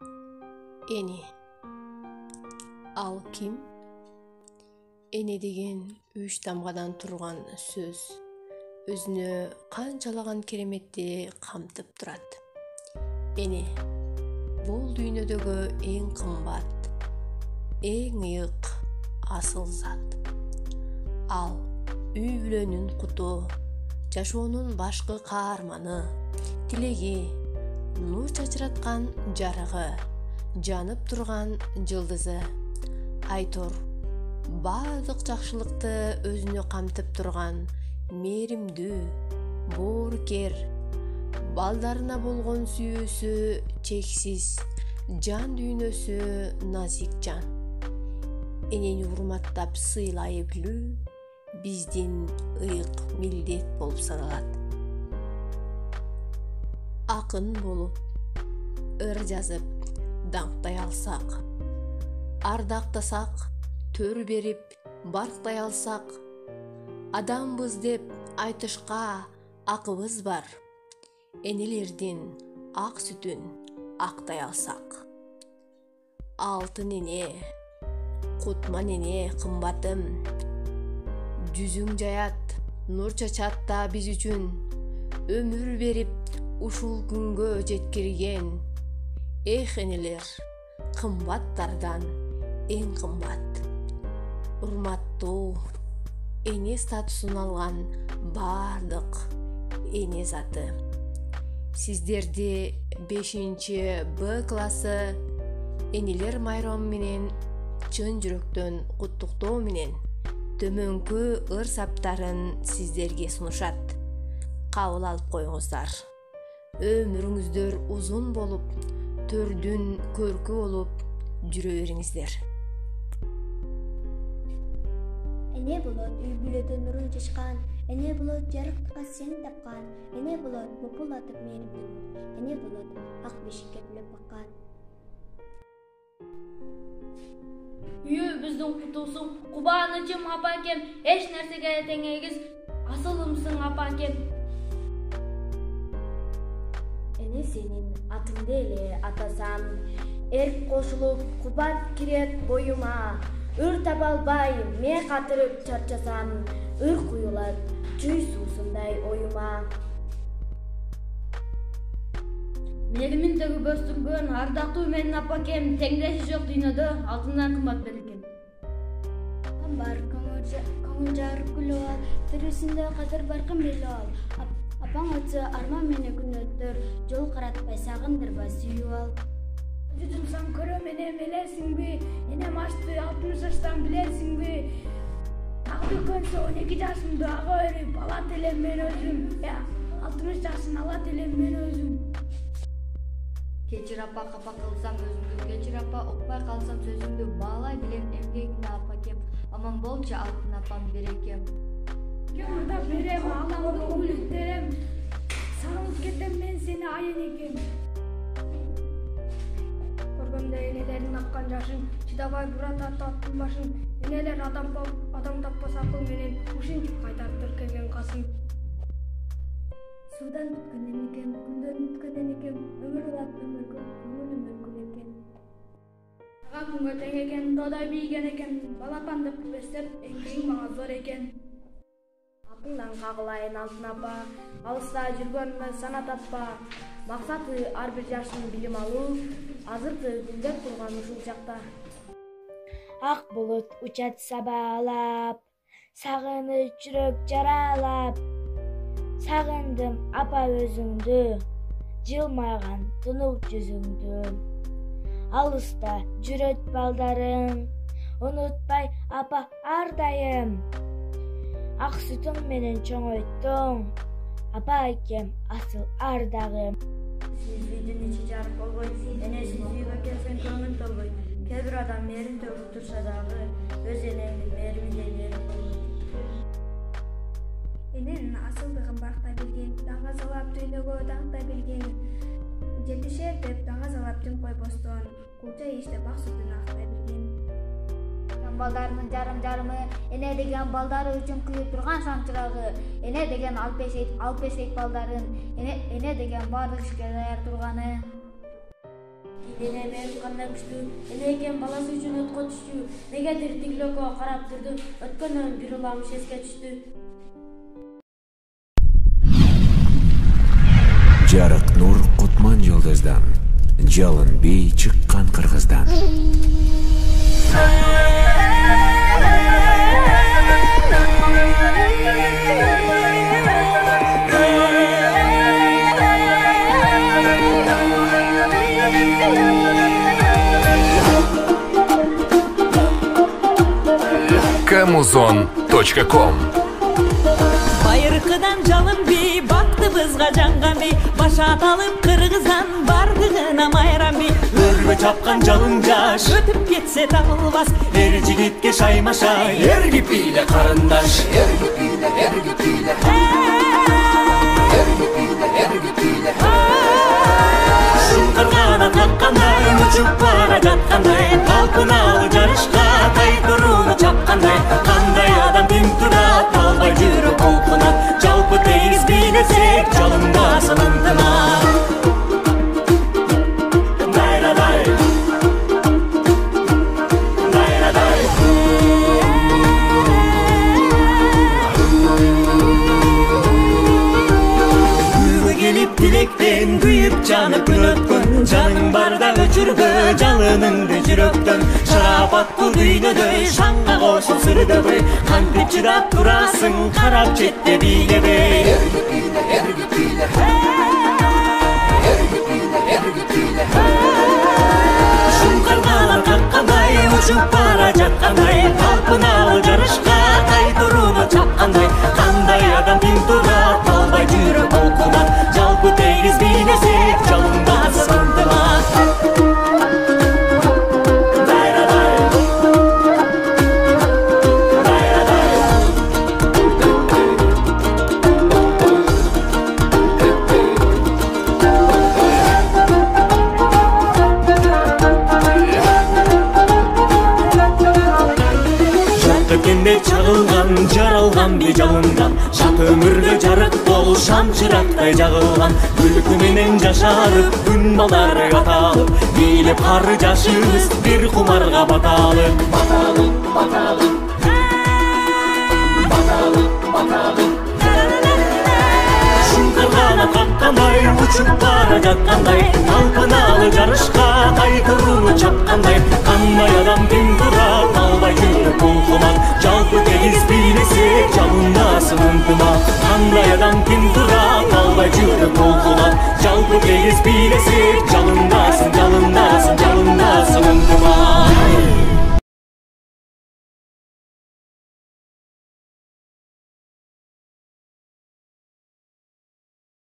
Eni. Ал ким? Эне деген 3 тамгадан турган сөз өзүнө канчалаган кереметти камтып турат. Эне бул дүйнөдөгү эң кымбат, эң ыйык асыл зат. Ал үй бүлөнүн куту, жашоонун башкы каарманы, тилеги, нур чачыраткан жарыгы, жанып турган жылдызы. Айтор баардык жакшылыкты өзүнө камтып турган мээримдүү, боорукер, балдарына болгон сүйүүсү чексиз, жан дүйнөсү назик жан. Энени урматтап сыйлай билүү биздин ыйык милдет болуп саналат. Акын болуп, ыр жазып, даңктай алсак, ардактасак, төр берип, барктай алсак, адамбыз деп айтышка акыбыз бар. Энелердин ак сүтүн актай алсак. Алтын эне, кутман эне кымбатым, жүзүң жаят, нур чачат да биз үчүн, өмүр берип, ушул күнгө жеткирген. Эх энелер, кымбаттардан эң кымбат. Урматтуу эне статусун алган баардык эне заты. Сиздерди 5-Б классы энелер майрамы менен чын жүрөктөн куттуктоо менен төмөнкү ыр саптарын сиздерге сунушат. Кабыл алып коюңуздар. Өмүрүңүздөр узун болуп, төрдүн көркү болуп жүрө бериңиздер. Эне болот үй бүлөдө нурун чачкан, эне болот жарыктыкка сен тапкан, эне болот бопулатып мээримдүү, эне болот ак бешикке бүлөп баккан. Үйүбүздүн кутусуң, кубанычым апакем, эч нерсеге тең эгиз, асылымсың апакем. Эне сенин атыңды эле атасам, эрк кошулуп кубат кирет боюма. Ыр таба албай мээ катырып чарчасам, ыр куюлат чүй суусундай оюма. Мээримин төгүбөстүргөн ардактуу менин апакем, теңдеши жок дүйнөдө алтындан кымбат белекем. Бар көңүл жарып күлүп ал, тирисинде кадыр баркын белип ал. Апаң өтсө арман менен күн өттөр, жол каратпай сагындырбай сүйүп ал. Жүзүмсаң көрөм энем элесиңби, энем ашты 60 жаштан билесиңби? Ак көнсө 12 жашымды ага берип алат элем мен өзүм. 60 жашын алат элем мен өзүм. Кечир апа, капа кылсам өзүмдү, кечир апа, укпай калсам сөзүңдү, баалай билем эмгегиңди апакем. Аман болчу алтын апам берекем. Жумурда берем, аламды үлүттерем, сагынып кетем мен сени айенекем. Көргөндө энелердин аккан жашын, чыдабай бурат аттын башын, энелер адам таппаса акыл менен, ушинтип кайтарыптыр келген касым. Судан бүткөн энекем, күндөн бүткөн энекем, өмүр улап өмүргө, көңүлүм өткөн экен. Ага күнгө тең экен, тоодай бийген экен, балапан деп бестеп, эмгегиң мага зор экен. Атыңдан кагылайын алтын апа, алыста жүргөнүмө сана таппа. Максаты ар бир жаштын билим алуу, азыркы гүлдеп турган ушул чакта. Ак булут учат сабаалап, сагыныч жүрөк жаралап. Сагындым апа өзүңдү, жылмайган тунук жүзүңдү. Алыста жүрөт балдарың, унутпай апа ар дайым. Ак сүтүң менен чоңойттуң, апа экем асыл ардагым. Сиз үйдүн ичи жарык болбой, энесин сүйүүгө келсең көңүл толбой. Кээ бир адам мээрим төгүп турса дагы, өз энеңдин мээриминдей мээрим болбойт. Эненин асылдыгын барктай билген, даңгазалап дүйнөгө даңктай билген. Жетишер деп даңгазалап түн койбостон, кулча иштеп ак сүтүн актай билген. балдарынын жарым-жарымы, эне деген балдары үчүн күйүп турган шамчырагы, эне деген алпешек балдарын, эне деген бардык ишке даяр турганы. Эне менин кандай күчтүү, эне экен баласы үчүн өткө түштү. Негедир тигилөккө карап турду, өткөндөн бир уламыш эске түштү. Жарык нур Кутман Жылдыздан, жалын бей чыккан Кыргыздан. Kamuzon.com Байыркыдан жалын бей, бактыбызга жанган бей, баша аталып Кыргыздан бардыгына майрам бей. Өргө чапкан жалын жаш, өтүп кетсе табылбас, эр жигитке шаймашай, эрги бийле карындаш, эрги бийле, эрги бийле. Шуңкыргана таккандай, учуп бара жаткандай, талпыналы жарышка тайдырууну чапкандай, кандай адам тим турат, албай жүрөк кулпунат, жалпы тегиз бийлесек жалындасын ынтымак. Dilekten kuyup canıp gün ötkün, canın barda öçürgü жалыныңды жүрөктөн. Шарапат бул дүйнөдөй, шаңга кошул сүрдөбөй, кантип чыдап турасың, карап четте бийлебей. Эрги бийле, эрги бийле. Эрги бийле, эрги бийле. Шуңкаргана таккандай, учуп бара жаткандай, талпыналы жарышка тайдырууну чапкандай, кандай адам тим турат, албай жүрөк толкунат, жалпы тегиз бийлесек жалындасын ынтымак. Өткенде чагылган, жаралган бей жалындан, жат өмүргө жарык болу шамчырактай жагылган, күлкү менен жашарып, күн балдары аталып, бийлеп кары жашыбыз бир кумарга баталып. Баталып, баталып, баталып, баталып. Шуңкаргана каккандай, учуп бара жаткандай, талпыналы